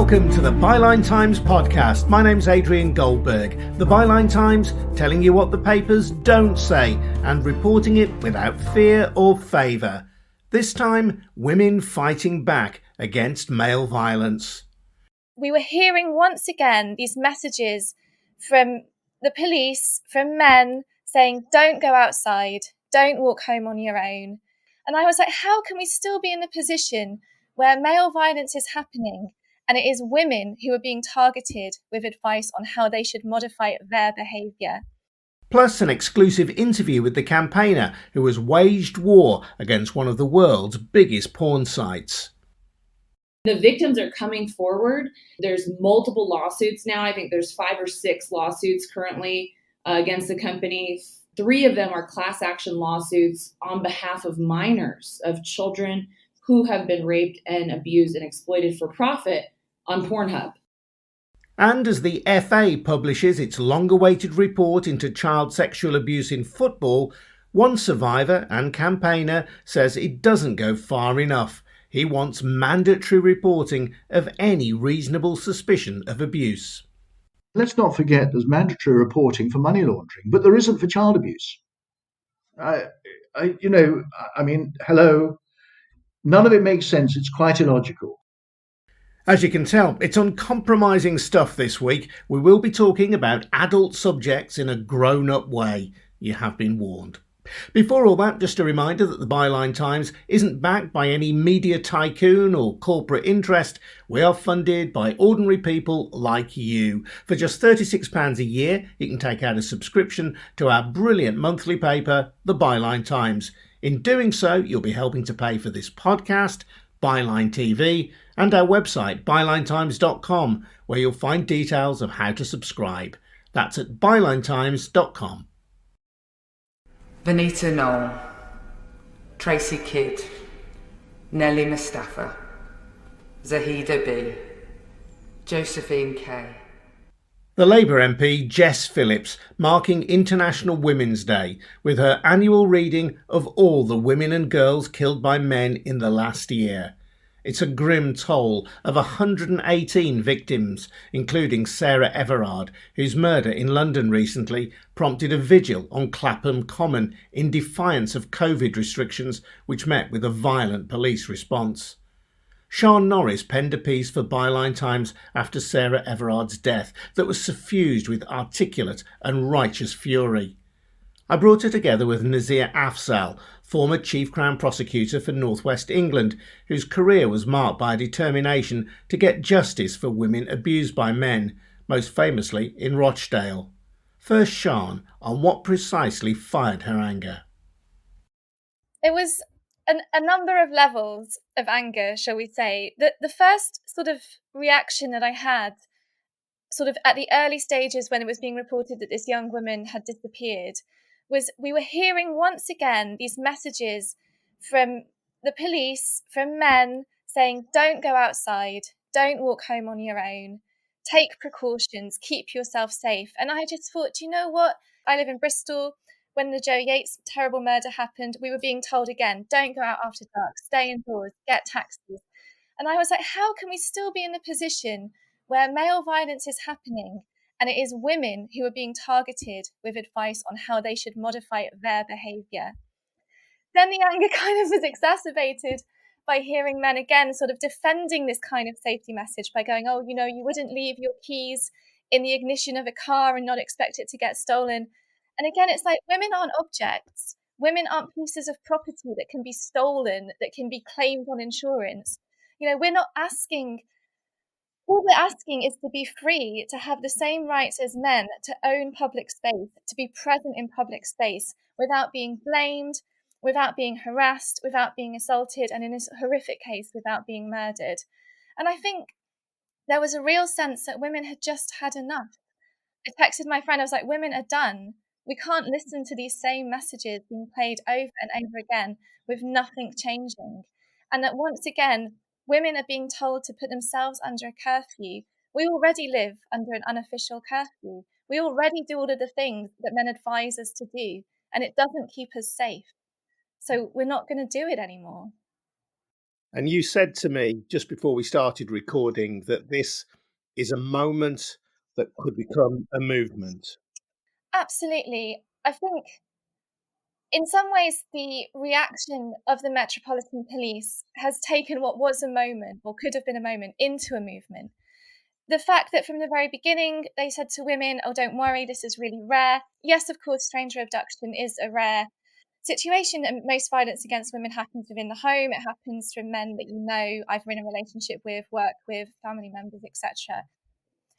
Welcome to the Byline Times podcast. My name's Adrian Goldberg. The Byline Times, telling you what the papers don't say and reporting it without fear or favour. This time, women fighting back against male violence. We were hearing once again these messages from the police, from men saying, don't go outside, don't walk home on your own. And I was like, how can we still be in the position where male violence is happening and it is women who are being targeted with advice on how they should modify their behaviour? Plus an exclusive interview with the campaigner who has waged war against one of the world's biggest porn sites. The victims are coming forward. There's multiple lawsuits now. I think there's 5 or 6 lawsuits currently against the company. 3 of them are class action lawsuits on behalf of minors, of children who have been raped and abused and exploited for profit on Pornhub. And as the FA publishes its long-awaited report into child sexual abuse in football, one survivor and campaigner says it doesn't go far enough. He wants mandatory reporting of any reasonable suspicion of abuse. Let's not forget there's mandatory reporting for money laundering, but there isn't for child abuse. Hello, none of it makes sense. It's quite illogical. As you can tell, it's uncompromising stuff this week. We will be talking about adult subjects in a grown-up way. You have been warned. Before all that, just a reminder that the Byline Times isn't backed by any media tycoon or corporate interest. We are funded by ordinary people like you. For just £36 a year, you can take out a subscription to our brilliant monthly paper, the Byline Times. In doing so, you'll be helping to pay for this podcast, Byline TV, and our website, bylinetimes.com, where you'll find details of how to subscribe. That's at bylinetimes.com. Vanita Knoll, Tracy Kidd, Nellie Mustafa, Zahida B, Josephine K. The Labour MP Jess Phillips marking International Women's Day with her annual reading of all the women and girls killed by men in the last year. It's a grim toll of 118 victims, including Sarah Everard, whose murder in London recently prompted a vigil on Clapham Common in defiance of COVID restrictions, which met with a violent police response. Sian Norris penned a piece for Byline Times after Sarah Everard's death that was suffused with articulate and righteous fury. I brought her together with Nazir Afzal, former Chief Crown Prosecutor for North West England, whose career was marked by a determination to get justice for women abused by men, most famously in Rochdale. First, Sian, on what precisely fired her anger. It was a number of levels of anger, shall we say. The first sort of reaction that I had, sort of at the early stages when it was being reported that this young woman had disappeared, was we were hearing once again these messages from the police, from men saying, don't go outside, don't walk home on your own, take precautions, keep yourself safe. And I just thought, you know what? I live in Bristol. When the Joe Yates terrible murder happened, we were being told again, don't go out after dark, stay indoors, get taxis. And I was like, how can we still be in the position where male violence is happening and it is women who are being targeted with advice on how they should modify their behaviour? Then the anger kind of was exacerbated by hearing men again sort of defending this kind of safety message by going, oh, you wouldn't leave your keys in the ignition of a car and not expect it to get stolen. And again, it's like women aren't objects. Women aren't pieces of property that can be stolen, that can be claimed on insurance. We're not asking. All we're asking is to be free, to have the same rights as men, to own public space, to be present in public space without being blamed, without being harassed, without being assaulted, and in this horrific case, without being murdered. And I think there was a real sense that women had just had enough. I texted my friend, I was like, women are done. We can't listen to these same messages being played over and over again with nothing changing. And that once again, women are being told to put themselves under a curfew. We already live under an unofficial curfew. We already do all of the things that men advise us to do, and it doesn't keep us safe. So we're not going to do it anymore. And you said to me just before we started recording that this is a moment that could become a movement. Absolutely. I think in some ways, the reaction of the Metropolitan Police has taken what was a moment, or could have been a moment, into a movement. The fact that from the very beginning they said to women, oh, don't worry, this is really rare. Yes, of course, stranger abduction is a rare situation, and most violence against women happens within the home. It happens from men that you know, either in a relationship with, work with, family members, etc.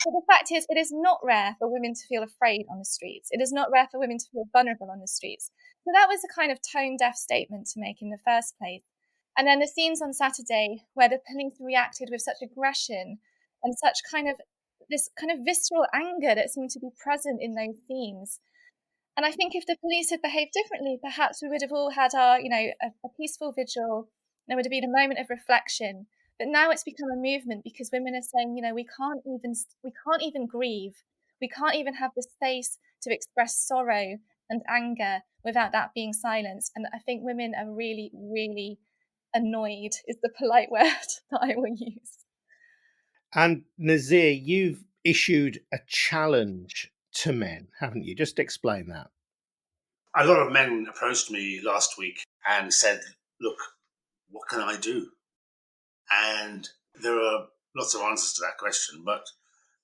But the fact is, it is not rare for women to feel afraid on the streets. It is not rare for women to feel vulnerable on the streets. So that was a kind of tone-deaf statement to make in the first place. And then the scenes on Saturday where the police reacted with such aggression and such kind of this kind of visceral anger that seemed to be present in those scenes. And I think if the police had behaved differently, perhaps we would have all had our, a peaceful vigil. There would have been a moment of reflection. But now it's become a movement because women are saying, we can't even grieve. We can't even have the space to express sorrow and anger without that being silenced. And I think women are really, really annoyed is the polite word that I will use. And Nazir, you've issued a challenge to men, haven't you? Just explain that. A lot of men approached me last week and said, look, what can I do? And there are lots of answers to that question. But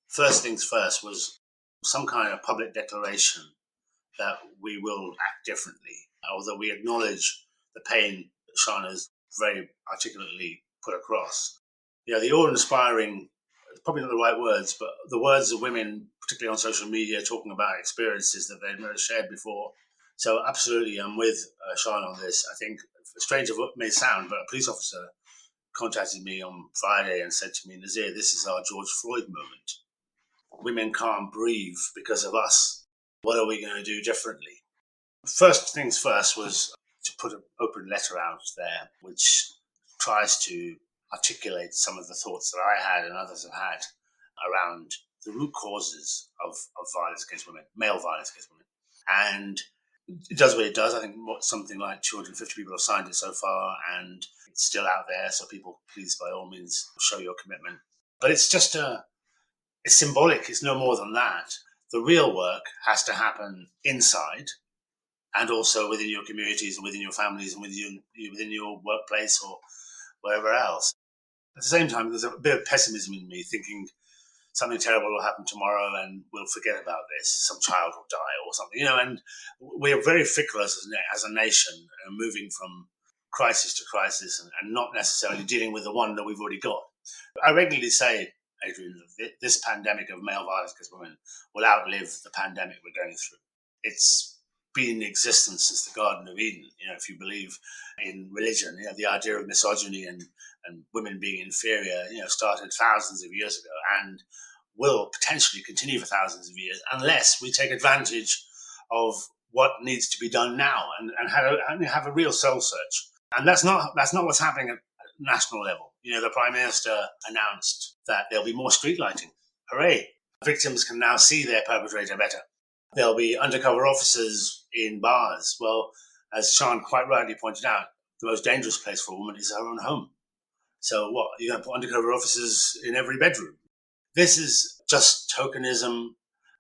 first things first was some kind of public declaration that we will act differently, or that we acknowledge the pain that Sian has very articulately put across. The awe-inspiring, probably not the right words, but the words of women, particularly on social media, talking about experiences that they've never shared before. So absolutely, I'm with Sian on this. I think, strange as it may sound, but a police officer contacted me on Friday and said to me, Nazir, this is our George Floyd moment. Women can't breathe because of us. What are we going to do differently? First things first was to put an open letter out there, which tries to articulate some of the thoughts that I had and others have had around the root causes of violence against women, male violence against women. And it does what it does. I think something like 250 people have signed it so far, and it's still out there. So people, please, by all means, show your commitment. But it's just it's symbolic. It's no more than that. The real work has to happen inside, and also within your communities and within your families and within your workplace or wherever else. At the same time, there's a bit of pessimism in me, thinking something terrible will happen tomorrow and we'll forget about this. Some child will die or something, and we are very fickle as a nation, moving from crisis to crisis and not necessarily dealing with the one that we've already got. I regularly say, Adrian, this pandemic of male violence against women will outlive the pandemic we're going through. It's been in existence since the Garden of Eden. If you believe in religion, the idea of misogyny and women being inferior, started thousands of years ago and will potentially continue for thousands of years unless we take advantage of what needs to be done now and have a real soul search. And that's not what's happening at national level. The Prime Minister announced that there'll be more street lighting. Hooray! Victims can now see their perpetrator better. There'll be undercover officers in bars. Well, as Sian quite rightly pointed out, the most dangerous place for a woman is her own home. So what? You're going to put undercover officers in every bedroom? This is just tokenism,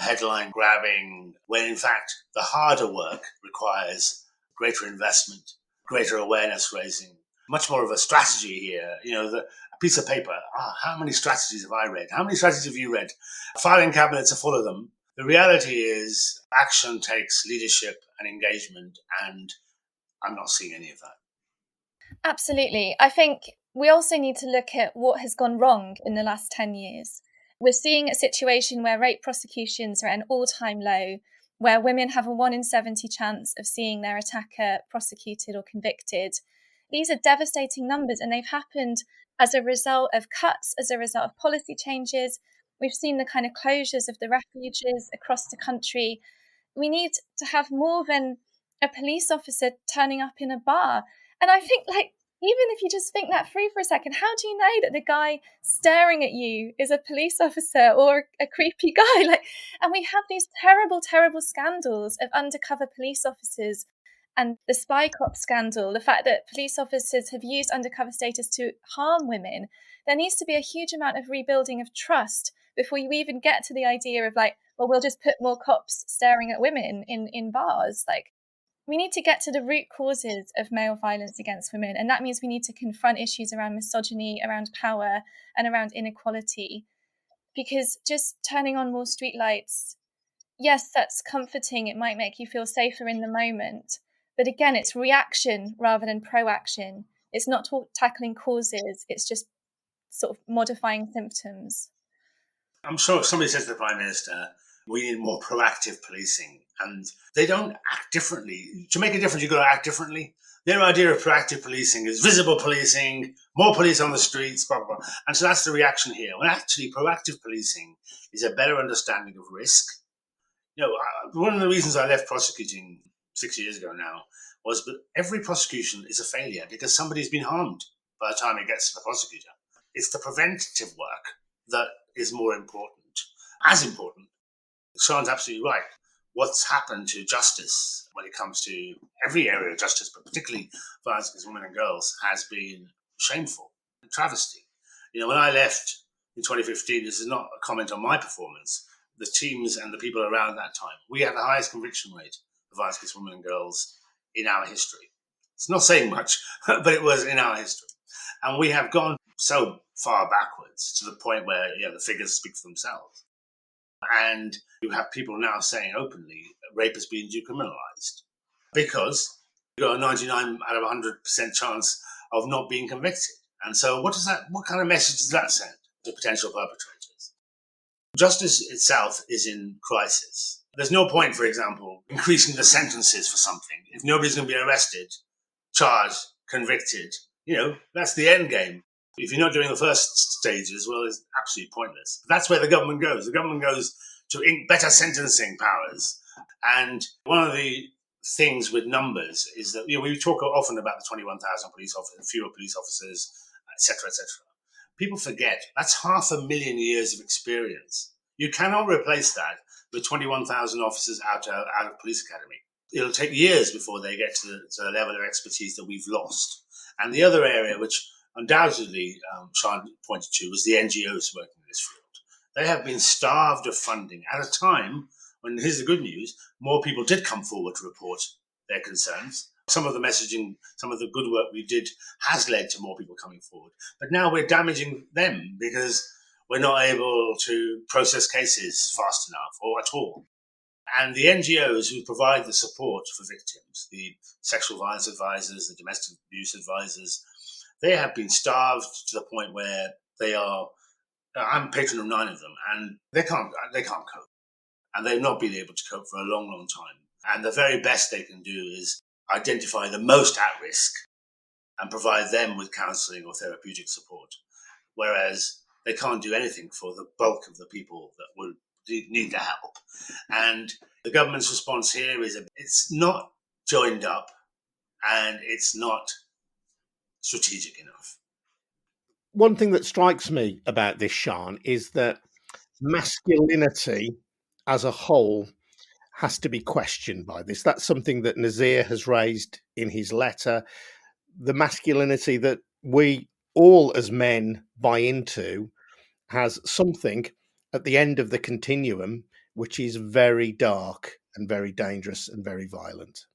headline grabbing, when in fact the harder work requires greater investment, greater awareness raising, much more of a strategy here. A piece of paper. How many strategies have I read? How many strategies have you read? Filing cabinets are full of them. The reality is action takes leadership and engagement, and I'm not seeing any of that. Absolutely. I think we also need to look at what has gone wrong in the last 10 years. We're seeing a situation where rape prosecutions are at an all-time low, where women have a 1 in 70 chance of seeing their attacker prosecuted or convicted. These are devastating numbers, and they've happened as a result of cuts, as a result of policy changes. We've seen the kind of closures of the refuges across the country. We need to have more than a police officer turning up in a bar. And I think, even if you just think that through for a second, how do you know that the guy staring at you is a police officer or a creepy guy? And we have these terrible, terrible scandals of undercover police officers And the spy cop scandal, the fact that police officers have used undercover status to harm women, there needs to be a huge amount of rebuilding of trust before you even get to the idea of like, well, we'll just put more cops staring at women in bars. Like, we need to get to the root causes of male violence against women. And that means we need to confront issues around misogyny, around power, and around inequality. Because just turning on more streetlights, yes, that's comforting. It might make you feel safer in the moment. But again, it's reaction rather than proaction. It's not tackling causes. It's just sort of modifying symptoms. I'm sure somebody says to the Prime Minister, we need more proactive policing. And they don't act differently. To make a difference, you've got to act differently. Their idea of proactive policing is visible policing, more police on the streets, blah, blah, blah. And so that's the reaction here. When actually proactive policing is a better understanding of risk. You know, one of the reasons I left prosecuting 6 years ago now was that every prosecution is a failure because somebody's been harmed by the time it gets to the prosecutor. It's the preventative work that is more important, as important. Sian's absolutely right. What's happened to justice when it comes to every area of justice, but particularly violence against women and girls, has been shameful, a travesty. You know, when I left in 2015, this is not a comment on my performance, the teams and the people around that time, we had the highest conviction rate of violence against women and girls in our history. It's not saying much, but it was in our history. And we have gone so far backwards to the point where the figures speak for themselves. And you have people now saying openly rape has been decriminalised because you've got a 99 out of 100% chance of not being convicted. And so what kind of message does that send to potential perpetrators? Justice itself is in crisis. There's no point, for example, increasing the sentences for something. If nobody's going to be arrested, charged, convicted, that's the end game. If you're not doing the first stages, well, it's absolutely pointless. That's where the government goes. The government goes to better sentencing powers. And one of the things with numbers is that we talk often about the 21,000 police officers, fewer police officers, etc., etc. People forget that's 500,000 years of experience. You cannot replace that with 21,000 officers out of police academy. It'll take years before they get to the level of expertise that we've lost. And the other area, which undoubtedly Sian pointed to, was the NGOs working in this field. They have been starved of funding at a time when, here's the good news, more people did come forward to report their concerns. Some of the messaging, some of the good work we did has led to more people coming forward. But now we're damaging them because we're not able to process cases fast enough or at all. And the NGOs who provide the support for victims, the sexual violence advisors, the domestic abuse advisors, they have been starved to the point where they are, I'm a patron of 9 of them, and they can't cope. And they've not been able to cope for a long, long time. And the very best they can do is identify the most at risk and provide them with counselling or therapeutic support. Whereas they can't do anything for the bulk of the people that would need the help. And the government's response here is it's not joined up and it's not strategic enough. One thing that strikes me about this, Sian, is that masculinity as a whole has to be questioned by this. That's something that Nazir has raised in his letter. The masculinity that we all as men buy into has something at the end of the continuum which is very dark and very dangerous and very violent.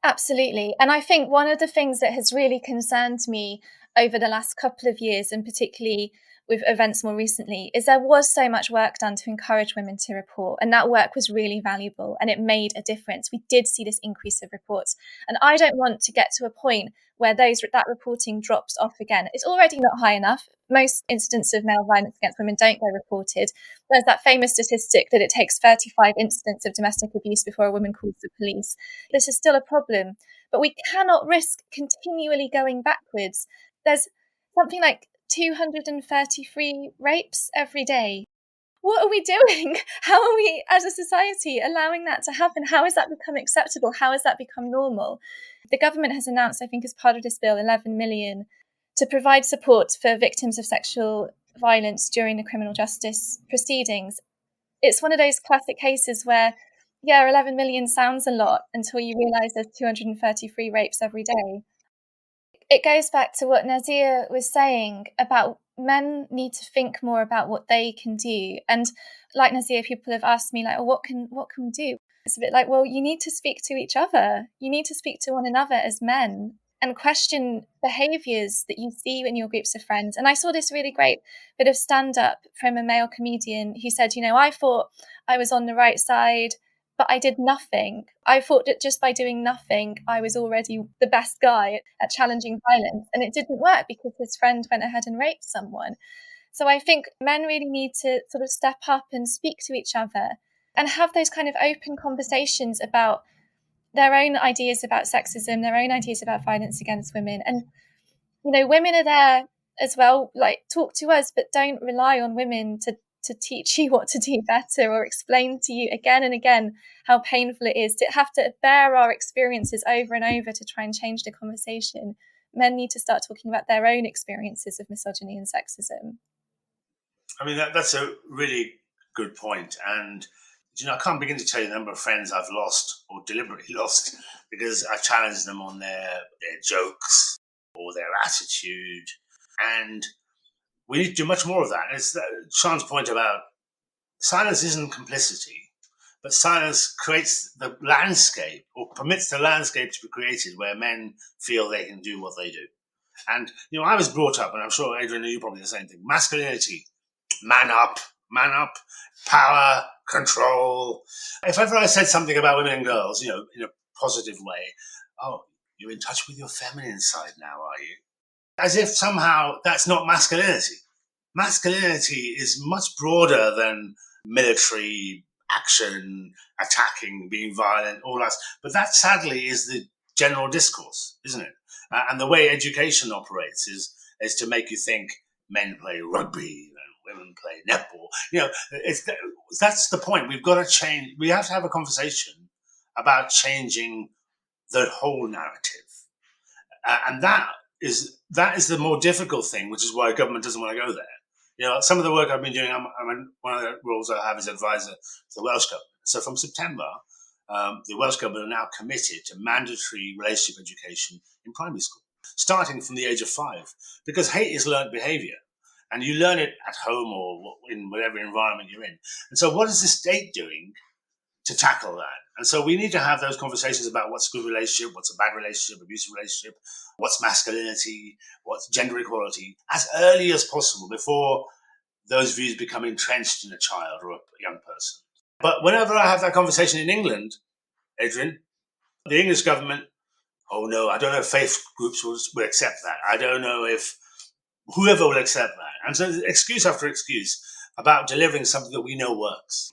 Absolutely. And I think one of the things that has really concerned me over the last couple of years, and particularly with events more recently, is there was so much work done to encourage women to report. And that work was really valuable and it made a difference. We did see this increase of reports. And I don't want to get to a point where that reporting drops off again. It's already not high enough. Most incidents of male violence against women don't go reported. There's that famous statistic that it takes 35 incidents of domestic abuse before a woman calls the police. This is still a problem, but we cannot risk continually going backwards. There's something like 233 rapes every day. What are we doing? How are we as a society allowing that to happen? How has that become acceptable? How has that become normal? The government has announced, I think as part of this bill, 11 million to provide support for victims of sexual violence during the criminal justice proceedings. It's one of those classic cases where, Yeah, 11 million sounds a lot until you realise there's 233 rapes every day. It goes back to what Nazir was saying about men need to think more about what they can do. And like Nazir, people have asked me, like, oh, what can we do? It's a bit like, well, you need to speak to each other. You need to speak to one another as men and question behaviours that you see in your groups of friends. And I saw this really great bit of stand-up from a male comedian who said, I thought I was on the right side, but I did nothing. I thought that just by doing nothing, I was already the best guy at challenging violence. And it didn't work because his friend went ahead and raped someone. So I think men really need to sort of step up and speak to each other and have those kind of open conversations about their own ideas about sexism, their own ideas about violence against women. And, women are there as well, like, talk to us, but don't rely on women to teach you what to do better or explain to you again and again how painful it is to have to bear our experiences over and over to try and change the conversation. Men need to start talking about their own experiences of misogyny and sexism. I mean, that's a really good point. And, I can't begin to tell you the number of friends I've lost or deliberately lost because I challenged them on their jokes or their attitude. And we need to do much more of that. It's Sian's point about silence isn't complicity, but silence creates the landscape or permits the landscape to be created where men feel they can do what they do. And, I was brought up, and I'm sure, Adrian, you probably the same thing, masculinity, man up, power, control. If ever I said something about women and girls, in a positive way, oh, you're in touch with your feminine side now, are you? As if somehow that's not masculinity. Masculinity is much broader than military action, attacking, being violent, all that. But that, sadly, is the general discourse, isn't it? And the way education operates is to make you think men play rugby and women play netball. That's the point. We've got to change. We have to have a conversation about changing the whole narrative, and that is the more difficult thing, which is why government doesn't want to go there. Some of the work I've been doing, one of the roles I have is advisor to the Welsh government. So from September, the Welsh government are now committed to mandatory relationship education in primary school, starting from the age of 5, because hate is learned behaviour, and you learn it at home or in whatever environment you're in. And so what is the state doing to tackle that? And so we need to have those conversations about what's a good relationship, what's a bad relationship, abusive relationship, what's masculinity, what's gender equality, as early as possible before those views become entrenched in a child or a young person. But whenever I have that conversation in England, Adrian, the English government, oh no, I don't know if faith groups will accept that. I don't know if whoever will accept that. And so excuse after excuse about delivering something that we know works.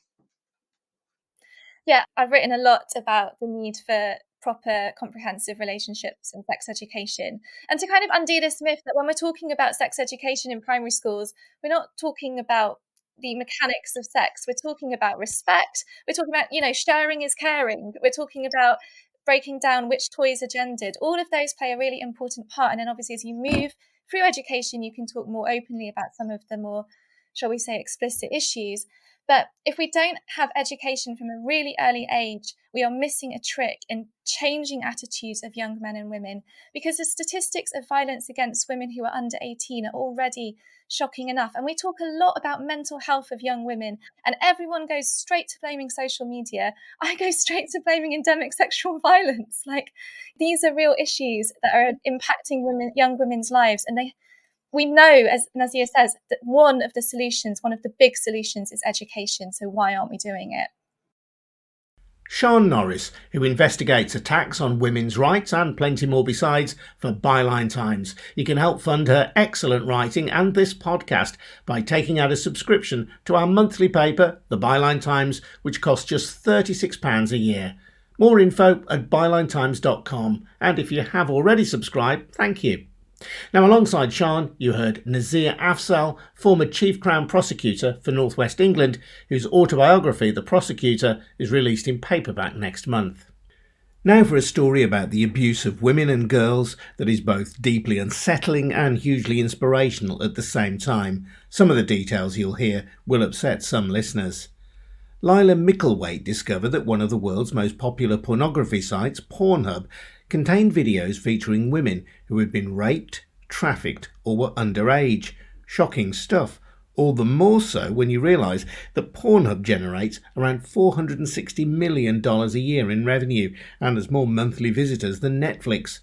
Yeah, I've written a lot about the need for proper comprehensive relationships and sex education, and to kind of undo this myth that when we're talking about sex education in primary schools, we're not talking about the mechanics of sex. We're talking about respect. We're talking about, sharing is caring. We're talking about breaking down which toys are gendered. All of those play a really important part. And then obviously as you move through education, you can talk more openly about some of the more, shall we say, explicit issues. But if we don't have education from a really early age, we are missing a trick in changing attitudes of young men and women, because the statistics of violence against women who are under 18 are already shocking enough. And we talk a lot about mental health of young women, and everyone goes straight to blaming social media. I go straight to blaming endemic sexual violence. Like, these are real issues that are impacting young women's lives. And we know, as Nazir says, that one of the big solutions is education. So why aren't we doing it? Sian Norris, who investigates attacks on women's rights and plenty more besides for Byline Times. You can help fund her excellent writing and this podcast by taking out a subscription to our monthly paper, The Byline Times, which costs just £36 a year. More info at bylinetimes.com, and if you have already subscribed, thank you. Now, alongside Sian, you heard Nazir Afzal, former Chief Crown Prosecutor for North West England, whose autobiography, The Prosecutor, is released in paperback next month. Now for a story about the abuse of women and girls that is both deeply unsettling and hugely inspirational at the same time. Some of the details you'll hear will upset some listeners. Laila Mickelwait discovered that one of the world's most popular pornography sites, Pornhub, contained videos featuring women who had been raped, trafficked or were underage. Shocking stuff. All the more so when you realise that Pornhub generates around $460 million a year in revenue and has more monthly visitors than Netflix.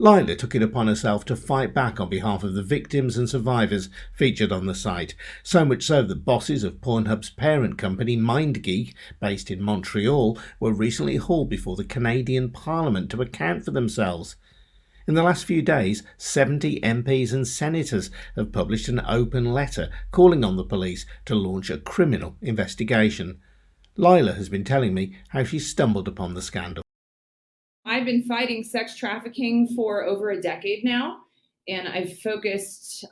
Laila took it upon herself to fight back on behalf of the victims and survivors featured on the site, so much so that bosses of Pornhub's parent company MindGeek, based in Montreal, were recently hauled before the Canadian Parliament to account for themselves. In the last few days, 70 MPs and senators have published an open letter calling on the police to launch a criminal investigation. Laila has been telling me how she stumbled upon the scandal. I've been fighting sex trafficking for over a decade now, and I've focused,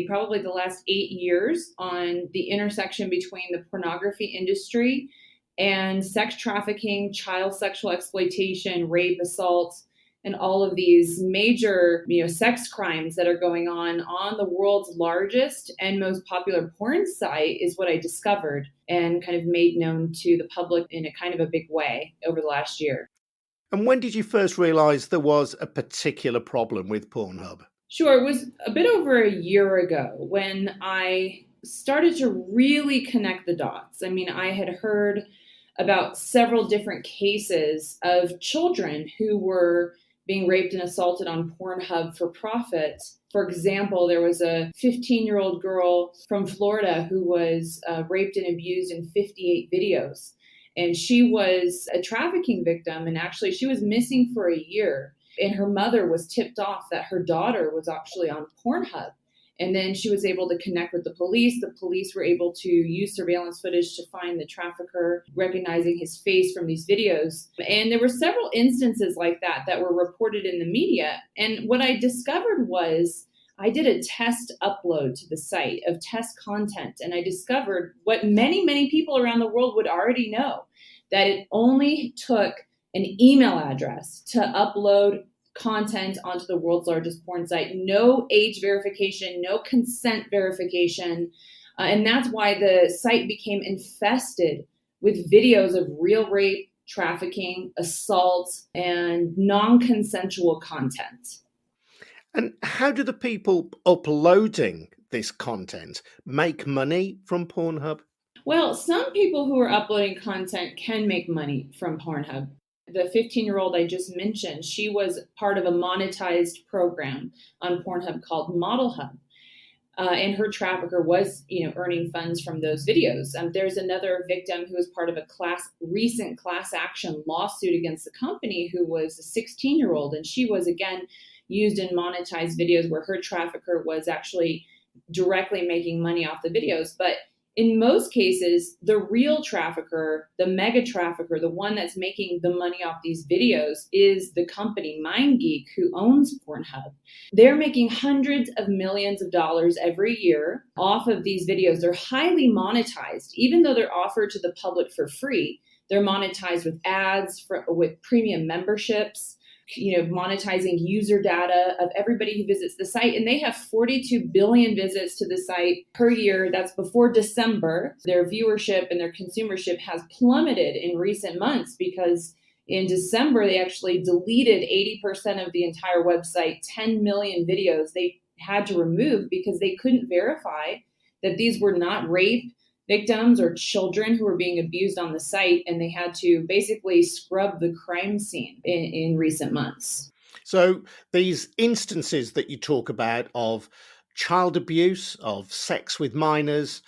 probably the last 8 years on the intersection between the pornography industry and sex trafficking, child sexual exploitation, rape, assault, and all of these major, sex crimes that are going on the world's largest and most popular porn site is what I discovered and kind of made known to the public in a kind of a big way over the last year. And when did you first realise there was a particular problem with Pornhub? Sure, it was a bit over a year ago when I started to really connect the dots. I had heard about several different cases of children who were being raped and assaulted on Pornhub for profit. For example, there was a 15-year-old girl from Florida who was raped and abused in 58 videos. And she was a trafficking victim, and actually she was missing for a year. And her mother was tipped off that her daughter was actually on Pornhub. And then she was able to connect with the police. The police were able to use surveillance footage to find the trafficker, recognizing his face from these videos. And there were several instances like that were reported in the media. And what I discovered was I did a test upload to the site of test content, and I discovered what many, many people around the world would already know, that it only took an email address to upload content onto the world's largest porn site. No age verification, no consent verification. And that's why the site became infested with videos of real rape, trafficking, assault, and non-consensual content. And how do the people uploading this content make money from Pornhub? Well, some people who are uploading content can make money from Pornhub. The 15-year-old I just mentioned, she was part of a monetized program on Pornhub called Model Hub. And her trafficker was, earning funds from those videos. There's another victim who was part of a recent class action lawsuit against the company who was a 16-year-old. And she was, again, used in monetized videos where her trafficker was actually directly making money off the videos. But in most cases, the real trafficker, the mega trafficker, the one that's making the money off these videos is the company MindGeek, who owns Pornhub. They're making hundreds of millions of dollars every year off of these videos. They're highly monetized. Even though they're offered to the public for free, they're monetized with ads, with premium memberships, monetizing user data of everybody who visits the site. And they have 42 billion visits to the site per year. That's before December. Their viewership and their consumership has plummeted in recent months because in December, they actually deleted 80% of the entire website, 10 million videos they had to remove because they couldn't verify that these were not rape victims or children who were being abused on the site, and they had to basically scrub the crime scene in recent months. So these instances that you talk about of child abuse, of sex with minors,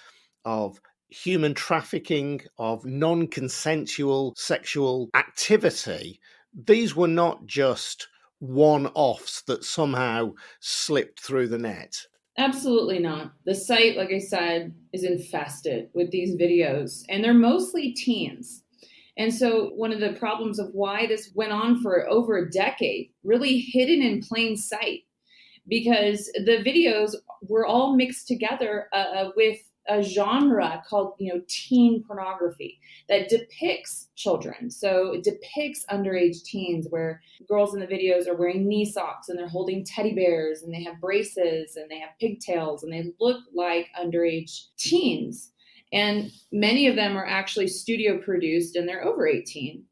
of human trafficking, of non-consensual sexual activity, these were not just one-offs that somehow slipped through the net. Absolutely not. The site, like I said, is infested with these videos, and they're mostly teens. And so one of the problems of why this went on for over a decade, really hidden in plain sight, because the videos were all mixed together with a genre called, teen pornography that depicts children. So it depicts underage teens where girls in the videos are wearing knee socks and they're holding teddy bears and they have braces and they have pigtails and they look like underage teens. And many of them are actually studio produced and they're over 18.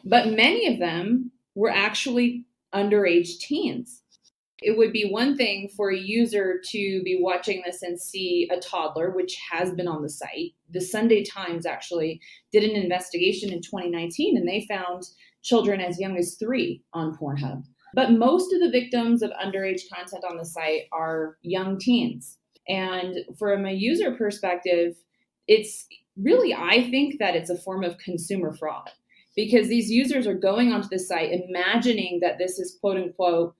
But many of them were actually underage teens. It would be one thing for a user to be watching this and see a toddler, which has been on the site. The Sunday Times actually did an investigation in 2019, and they found children as young as 3 on Pornhub. But most of the victims of underage content on the site are young teens. And from a user perspective, it's really, I think that it's a form of consumer fraud, because these users are going onto the site imagining that this is quote unquote,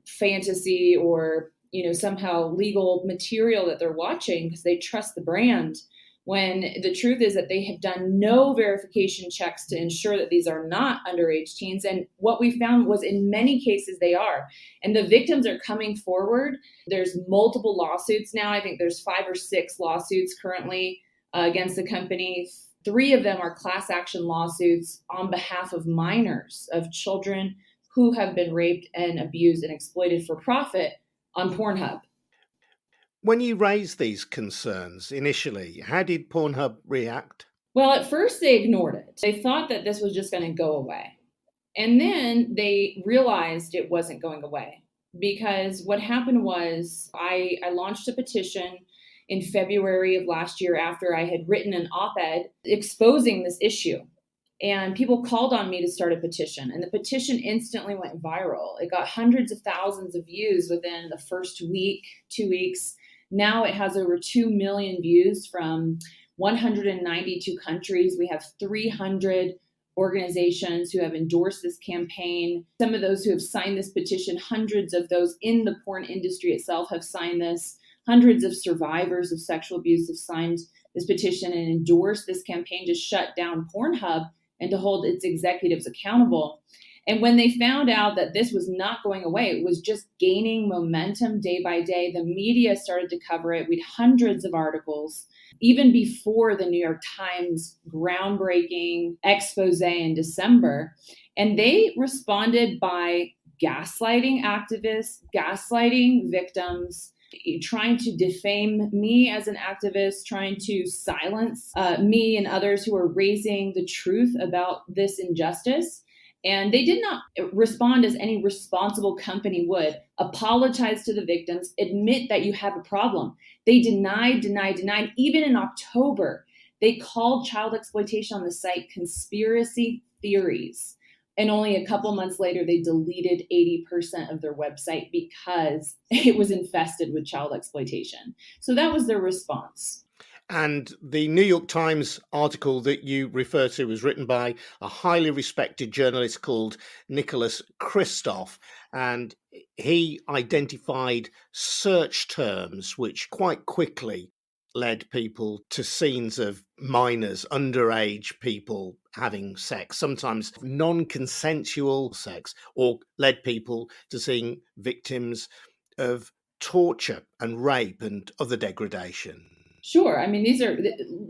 fantasy or, somehow legal material that they're watching because they trust the brand, when the truth is that they have done no verification checks to ensure that these are not underage teens. And what we found was in many cases they are. And the victims are coming forward. There's multiple lawsuits now. I think there's 5 or 6 lawsuits currently against the company. 3 of them are class action lawsuits on behalf of minors, of children who have been raped and abused and exploited for profit on Pornhub. When you raised these concerns initially, how did Pornhub react? Well, at first they ignored it. They thought that this was just going to go away. And then they realized it wasn't going away, because what happened was I launched a petition in February of last year after I had written an op-ed exposing this issue. And people called on me to start a petition, and the petition instantly went viral. It got hundreds of thousands of views within the first week, 2 weeks. Now it has over 2 million views from 192 countries. We have 300 organizations who have endorsed this campaign. Some of those who have signed this petition, hundreds of those in the porn industry itself have signed this. Hundreds of survivors of sexual abuse have signed this petition and endorsed this campaign to shut down Pornhub and to hold its executives accountable. And when they found out that this was not going away, it was just gaining momentum day by day. The media started to cover it. We had hundreds of articles, even before the New York Times groundbreaking expose in December. And they responded by gaslighting activists, gaslighting victims, trying to defame me as an activist, trying to silence me and others who are raising the truth about this injustice. And they did not respond as any responsible company would. Apologize to the victims, admit that you have a problem. They denied. Even in October, they called child exploitation on the site conspiracy theories. And only a couple months later, they deleted 80% of their website because it was infested with child exploitation. So that was their response. And the New York Times article that you refer to was written by a highly respected journalist called Nicholas Kristof. And he identified search terms which quite quickly led people to scenes of minors, underage people having sex, sometimes non-consensual sex, or led people to seeing victims of torture and rape and other degradation. Sure. I mean,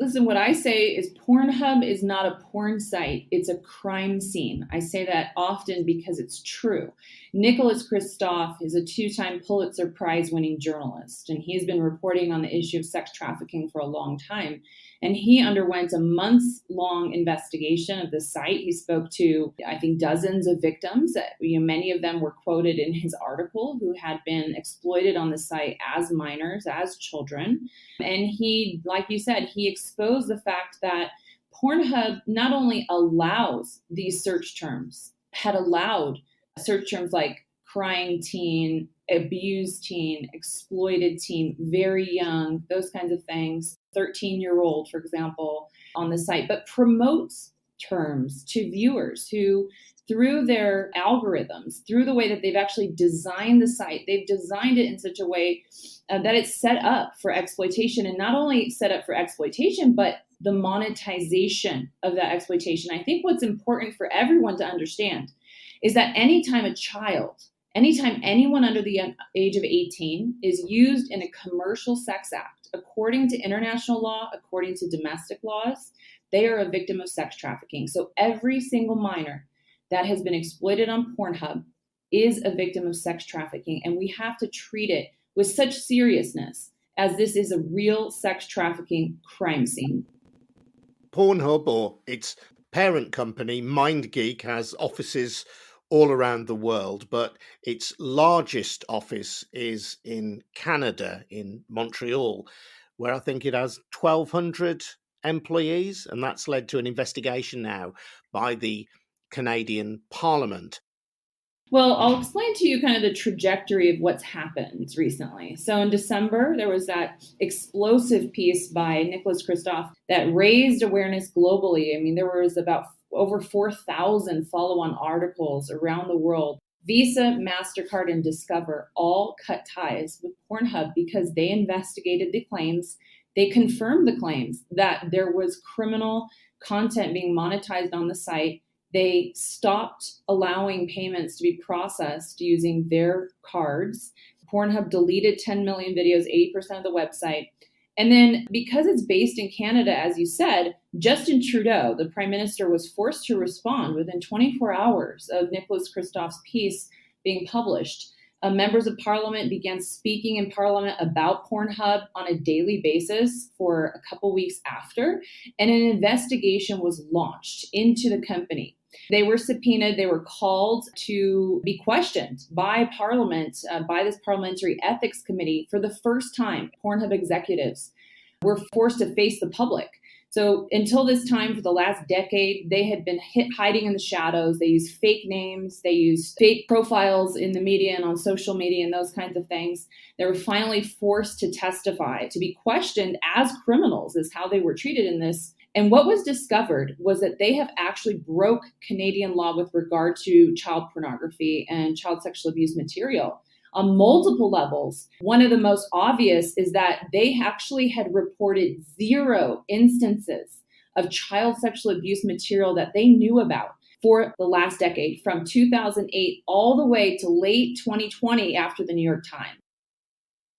listen, what I say is Pornhub is not a porn site. It's a crime scene. I say that often because it's true. Nicholas Kristof is a 2-time Pulitzer Prize winning journalist, and he's been reporting on the issue of sex trafficking for a long time. And he underwent a months-long investigation of the site. He spoke to, I think, dozens of victims. Many of them were quoted in his article who had been exploited on the site as minors, as children. And he, like you said, he exposed the fact that Pornhub not only allows these search terms, had allowed search terms like crying teen, abused teen, exploited teen, very young, those kinds of things, 13-year-old, for example, on the site, but promotes terms to viewers who, through their algorithms, through the way that they've actually designed the site, they've designed it in such a way that it's set up for exploitation, and not only set up for exploitation, but the monetization of that exploitation. I think what's important for everyone to understand is that anytime anyone under the age of 18 is used in a commercial sex act, according to international law, according to domestic laws, they are a victim of sex trafficking. So every single minor that has been exploited on Pornhub is a victim of sex trafficking, and we have to treat it with such seriousness as this is a real sex trafficking crime scene. Pornhub, or its parent company, MindGeek, has offices all around the world, but its largest office is in Canada, in Montreal, where I think it has 1,200 employees, and that's led to an investigation now by the Canadian Parliament. Well, I'll explain to you kind of the trajectory of what's happened recently. So in December, there was that explosive piece by Nicholas Kristof that raised awareness globally. I mean, there was about over 4,000 follow-on articles around the world. Visa, MasterCard, and Discover all cut ties with Pornhub because they investigated the claims. They confirmed the claims that there was criminal content being monetized on the site. They stopped allowing payments to be processed using their cards. Pornhub deleted 10 million videos, 80% of the website. And then because it's based in Canada, as you said, Justin Trudeau, the prime minister, was forced to respond within 24 hours of Nicholas Kristof's piece being published. Members of parliament began speaking in parliament about Pornhub on a daily basis for a couple weeks after, and an investigation was launched into the company. They were subpoenaed, they were called to be questioned by Parliament, by this Parliamentary Ethics Committee. For the first time, Pornhub executives were forced to face the public. So until this time, for the last decade, they had been hiding in the shadows. They used fake names. They used fake profiles in the media and on social media and those kinds of things. They were finally forced to testify, to be questioned as criminals, is how they were treated in this. And what was discovered was that they have actually broke Canadian law with regard to child pornography and child sexual abuse material on multiple levels. One of the most obvious is that they actually had reported 0 instances of child sexual abuse material that they knew about for the last decade, from 2008 all the way to late 2020 after the New York Times.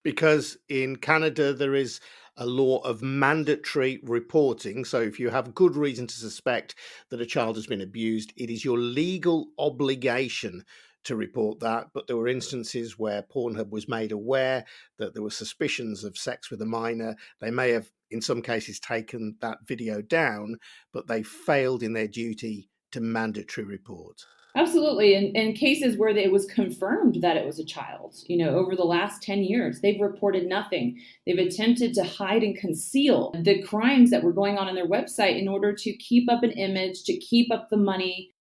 Because in Canada, there is a law of mandatory reporting. So if you have good reason to suspect that a child has been abused, it is your legal obligation to report that. But there were instances where Pornhub was made aware that there were suspicions of sex with a minor. They may have, in some cases, taken that video down, but they failed in their duty to mandatory report. Absolutely. In cases where it was confirmed that it was a child, over the last 10 years, they've reported nothing. They've attempted to hide and conceal the crimes that were going on their website in order to keep up an image, to keep up the money.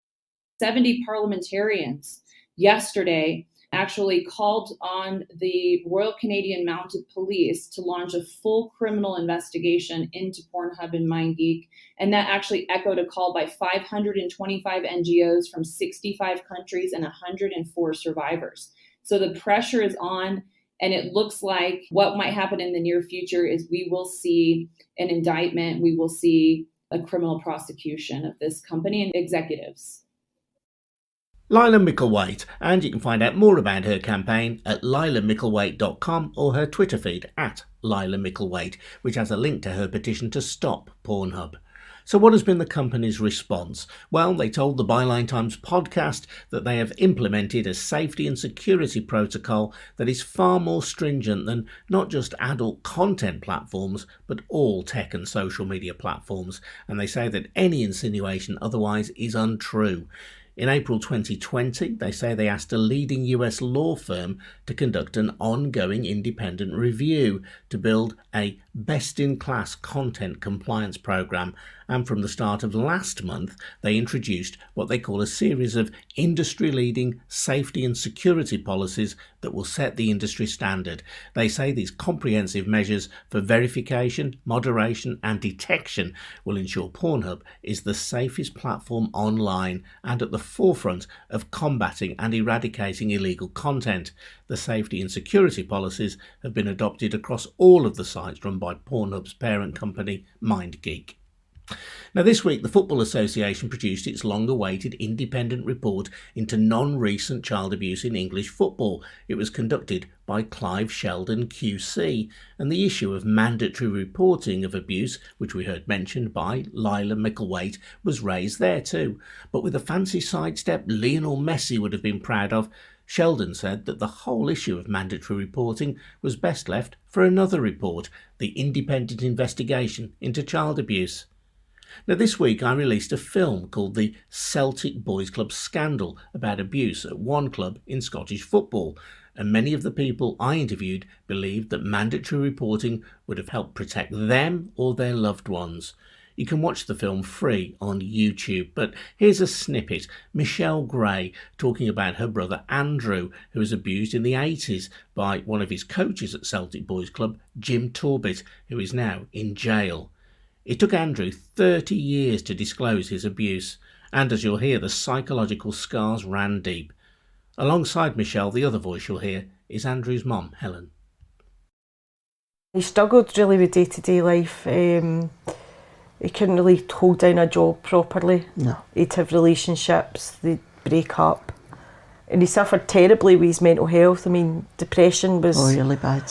70 parliamentarians yesterday actually called on the Royal Canadian Mounted Police to launch a full criminal investigation into Pornhub and MindGeek. And that actually echoed a call by 525 NGOs from 65 countries and 104 survivors. So the pressure is on, and it looks like what might happen in the near future is we will see an indictment, we will see a criminal prosecution of this company and executives. Laila Mickelwait, and you can find out more about her campaign at lailamickelwait.com or her Twitter feed at Laila Mickelwait, which has a link to her petition to stop Pornhub. So what has been the company's response? Well, they told the Byline Times podcast that they have implemented a safety and security protocol that is far more stringent than not just adult content platforms, but all tech and social media platforms. And they say that any insinuation otherwise is untrue. In April 2020, they say they asked a leading US law firm to conduct an ongoing independent review to build a best-in-class content compliance program. And from the start of last month, they introduced what they call a series of industry-leading safety and security policies that will set the industry standard. They say these comprehensive measures for verification, moderation and detection will ensure Pornhub is the safest platform online and at the forefront of combating and eradicating illegal content. The safety and security policies have been adopted across all of the sites run by Pornhub's parent company, MindGeek. Now this week, the Football Association produced its long-awaited independent report into non-recent child abuse in English football. It was conducted by Clive Sheldon QC, and the issue of mandatory reporting of abuse, which we heard mentioned by Laila Mickelwait, was raised there too. But with a fancy sidestep Lionel Messi would have been proud of, Sheldon said that the whole issue of mandatory reporting was best left for another report, the independent investigation into child abuse. Now, this week I released a film called The Celtic Boys Club Scandal about abuse at one club in Scottish football, and many of the people I interviewed believed that mandatory reporting would have helped protect them or their loved ones. You can watch the film free on YouTube, but here's a snippet. Michelle Gray talking about her brother Andrew, who was abused in the 80s by one of his coaches at Celtic Boys Club, Jim Torbett, who is now in jail. It took Andrew 30 years to disclose his abuse, and as you'll hear, the psychological scars ran deep. Alongside Michelle, the other voice you'll hear is Andrew's mum, Helen. He struggled really with day-to-day life. He couldn't really hold down a job properly. No. He'd have relationships, they'd break up. And he suffered terribly with his mental health. I mean, depression was... Oh, really bad.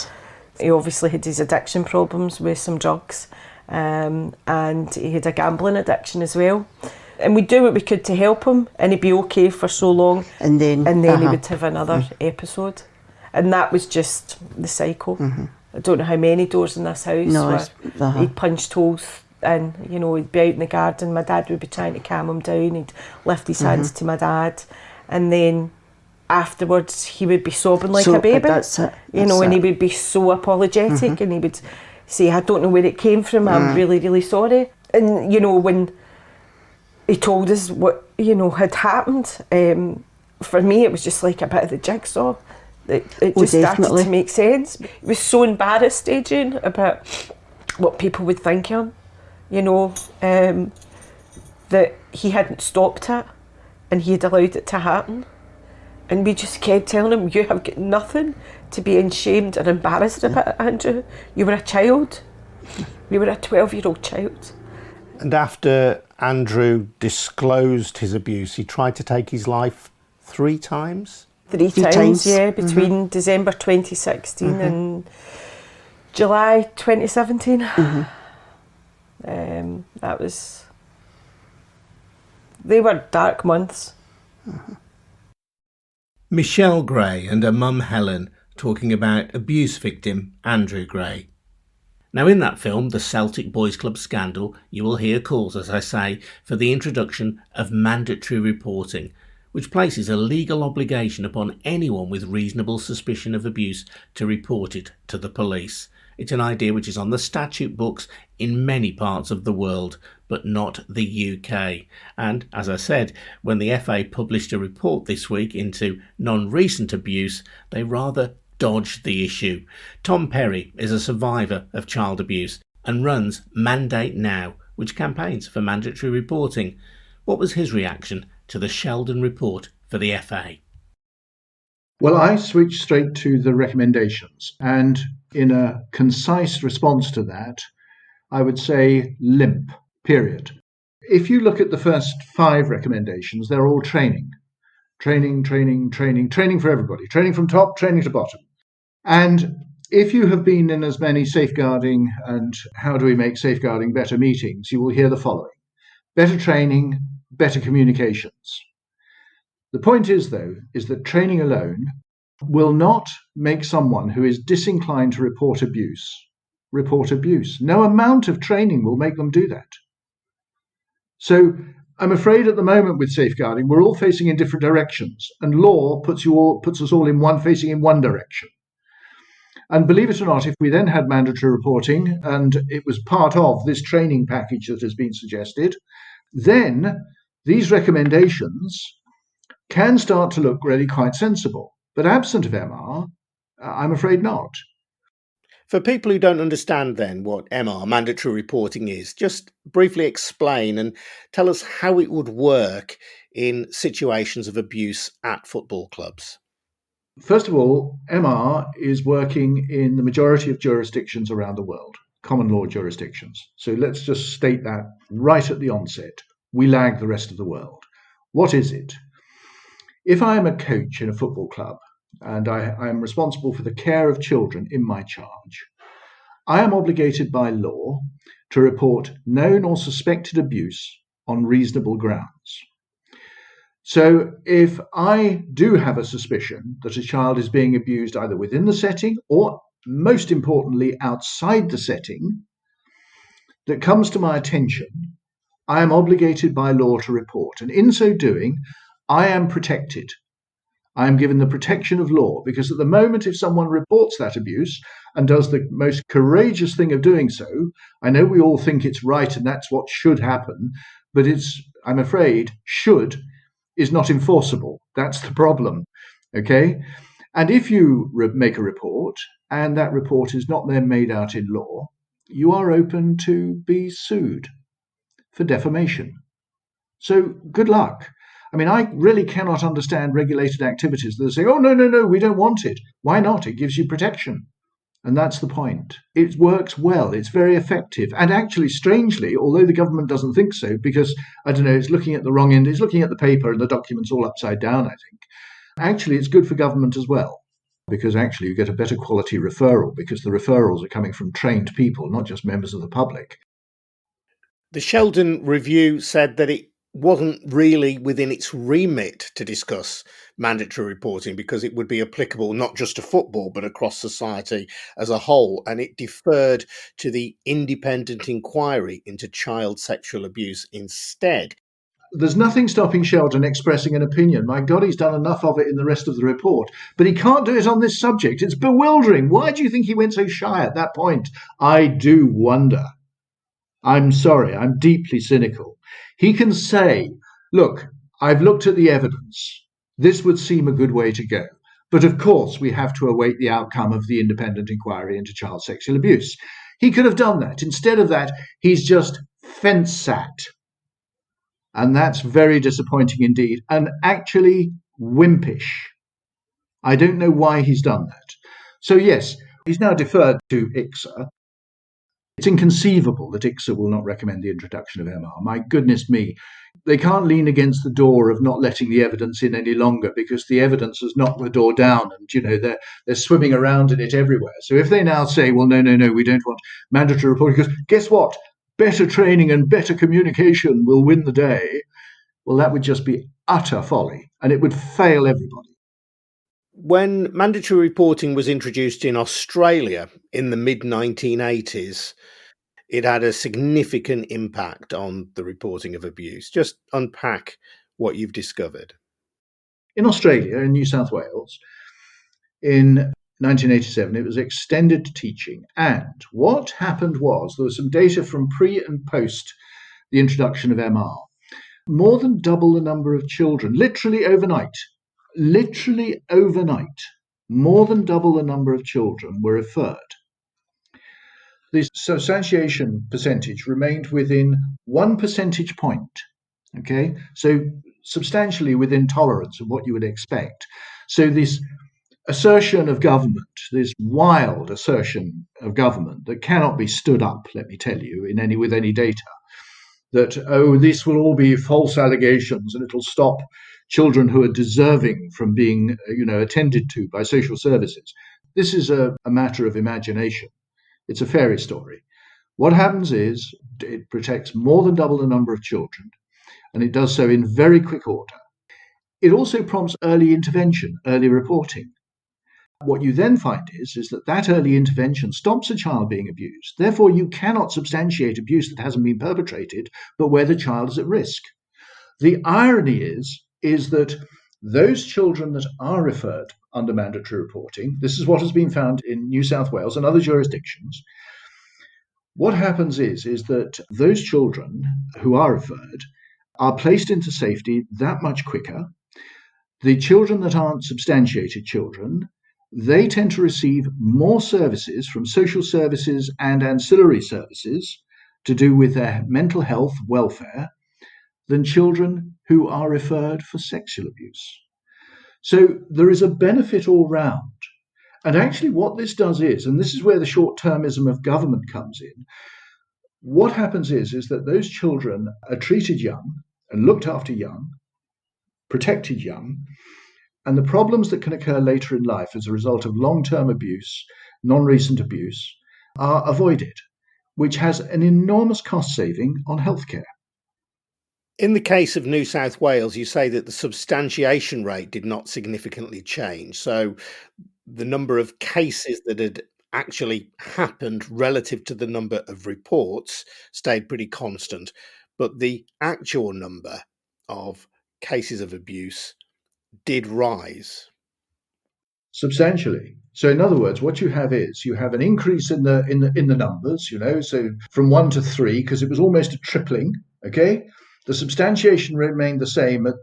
He obviously had his addiction problems with some drugs. And he had a gambling addiction as well. And we'd do what we could to help him, and he'd be okay for so long. And then he would have another episode. And that was just the cycle. Mm-hmm. I don't know how many doors in this house where he'd punched holes in. You know, he'd be out in the garden, my dad would be trying to calm him down, he'd lift his hands to my dad, and then afterwards he would be sobbing like a baby. That's it. And he would be so apologetic, and he would say, I don't know where it came from, I'm really, really sorry. And, you know, when he told us what, you know, had happened, for me it was just like a bit of the jigsaw. It just started to make sense. He was so embarrassed, Adrian, about what people would think of him, you know, that he hadn't stopped it and he had allowed it to happen. And we just kept telling him, you have got nothing to be ashamed or embarrassed about, Andrew. You were a child. You were a 12-year-old child. And after Andrew disclosed his abuse, he tried to take his life 3 times? Three times, yeah, between December 2016 and July 2017. They were dark months. Michelle Gray and her mum Helen talking about abuse victim Andrew Gray. Now, in that film, The Celtic Boys Club Scandal, you will hear calls, as I say, for the introduction of mandatory reporting, which places a legal obligation upon anyone with reasonable suspicion of abuse to report it to the police. It's an idea which is on the statute books in many parts of the world, but not the UK. And, as I said, when the FA published a report this week into non-recent abuse, they rather dodged the issue. Tom Perry is a survivor of child abuse and runs Mandate Now, which campaigns for mandatory reporting. What was his reaction to the Sheldon report for the FA? Well, I switched straight to the recommendations, and in a concise response to that, I would say limp, period. If you look at the first 5 recommendations, they're all training. Training for everybody. Training from top, training to bottom. And if you have been in as many safeguarding and how do we make safeguarding better meetings, you will hear the following. Better training, better communications. The point is, though, is that training alone will not make someone who is disinclined to report abuse. No amount of training will make them do that. So I'm afraid at the moment with safeguarding, we're all facing in different directions, and law puts us all facing in one direction. And believe it or not, if we then had mandatory reporting and it was part of this training package that has been suggested, then these recommendations can start to look really quite sensible. But absent of MR, I'm afraid not. For people who don't understand then what MR, mandatory reporting, is, just briefly explain and tell us how it would work in situations of abuse at football clubs. First of all, MR is working in the majority of jurisdictions around the world, common law jurisdictions. So let's just state that right at the onset. We lag the rest of the world. What is it? If I am a coach in a football club and I am responsible for the care of children in my charge, I am obligated by law to report known or suspected abuse on reasonable grounds. So if I do have a suspicion that a child is being abused either within the setting or, most importantly, outside the setting, that comes to my attention, I am obligated by law to report. And in so doing, I am protected. I am given the protection of law, because at the moment, if someone reports that abuse and does the most courageous thing of doing so, I know we all think it's right and that's what should happen, but it's, I'm afraid, should is not enforceable. That's the problem. Okay? And if you make a report and that report is not then made out in law, you are open to be sued for defamation. So good luck. I mean, I really cannot understand regulated activities that say, oh, no, we don't want it. Why not? It gives you protection. And that's the point. It works well. It's very effective. And actually, strangely, although the government doesn't think so, because, I don't know, it's looking at the wrong end, it's looking at the paper and the documents all upside down, I think. Actually, it's good for government as well, because actually you get a better quality referral, because the referrals are coming from trained people, not just members of the public. The Sheldon Review said that it wasn't really within its remit to discuss mandatory reporting because it would be applicable not just to football but across society as a whole, and it deferred to the independent inquiry into child sexual abuse instead. There's nothing stopping Sheldon expressing an opinion. My God, he's done enough of it in the rest of the report. But he can't do it on this subject. It's bewildering. Why do you think he went so shy at that point? I do wonder. I'm sorry, I'm deeply cynical. He can say, look, I've looked at the evidence. This would seem a good way to go. But of course, we have to await the outcome of the independent inquiry into child sexual abuse. He could have done that. Instead of that, he's just fence-sat. And that's very disappointing indeed, and actually wimpish. I don't know why he's done that. So yes, he's now deferred to ICSA. It's inconceivable that ICSA will not recommend the introduction of MR. My goodness me. They can't lean against the door of not letting the evidence in any longer, because the evidence has knocked the door down and, they're swimming around in it everywhere. So if they now say, well, no, we don't want mandatory reporting, because guess what? Better training and better communication will win the day. Well, that would just be utter folly, and it would fail everybody. When mandatory reporting was introduced in Australia in the mid-1980s, it had a significant impact on the reporting of abuse. Just unpack what you've discovered. In Australia, in New South Wales, in 1987, it was extended to teaching. And what happened was there was some data from pre and post the introduction of MR. More than double the number of children, literally overnight, more than double the number of children were referred. The substantiation percentage remained within 1 percentage point. Okay, so substantially within tolerance of what you would expect. So this assertion of government, this wild assertion of government that cannot be stood up, let me tell you, with any data, that, this will all be false allegations and it'll stop children who are deserving from being, attended to by social services. This is a matter of imagination. It's a fairy story. What happens is it protects more than double the number of children, and it does so in very quick order. It also prompts early intervention, early reporting. What you then find is that early intervention stops a child being abused. Therefore, you cannot substantiate abuse that hasn't been perpetrated, but where the child is at risk. The irony is that those children that are referred under mandatory reporting, this is what has been found in New South Wales and other jurisdictions. What happens is that those children who are referred are placed into safety that much quicker. The children that aren't substantiated children, they tend to receive more services from social services and ancillary services to do with their mental health welfare than children who are referred for sexual abuse. So there is a benefit all round. And actually what this does is, and this is where the short-termism of government comes in, what happens is that those children are treated young and looked after young, protected young, and the problems that can occur later in life as a result of long-term abuse, non-recent abuse, are avoided, which has an enormous cost saving on healthcare. In the case of New South Wales, you say that the substantiation rate did not significantly change. So the number of cases that had actually happened relative to the number of reports stayed pretty constant. But the actual number of cases of abuse did rise. Substantially. So in other words, what you have is you have an increase in the numbers, so from 1 to 3, because it was almost a tripling, okay? The substantiation remained the same at,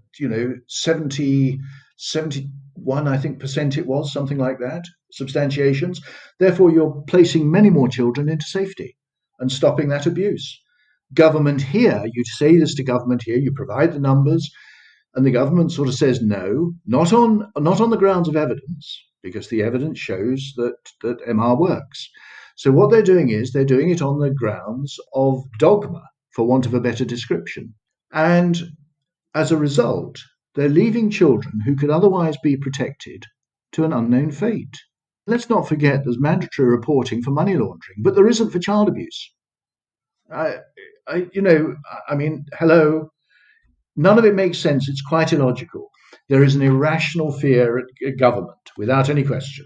71, I think, percent it was, something like that, substantiations. Therefore, you're placing many more children into safety and stopping that abuse. Government here, you say this to government here, you provide the numbers, and the government sort of says no, not on the grounds of evidence, because the evidence shows that MR works. So what they're doing is they're doing it on the grounds of dogma, for want of a better description. And as a result, they're leaving children who could otherwise be protected to an unknown fate. Let's not forget there's mandatory reporting for money laundering, but there isn't for child abuse. Hello. None of it makes sense. It's quite illogical. There is an irrational fear at government, without any question.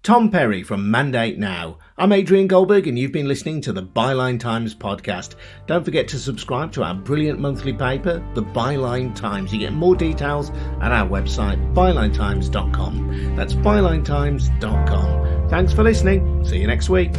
Tom Perry from Mandate Now. I'm Adrian Goldberg, and you've been listening to the Byline Times podcast. Don't forget to subscribe to our brilliant monthly paper, the Byline Times. You get more details at our website, bylinetimes.com. That's bylinetimes.com. Thanks for listening. See you next week.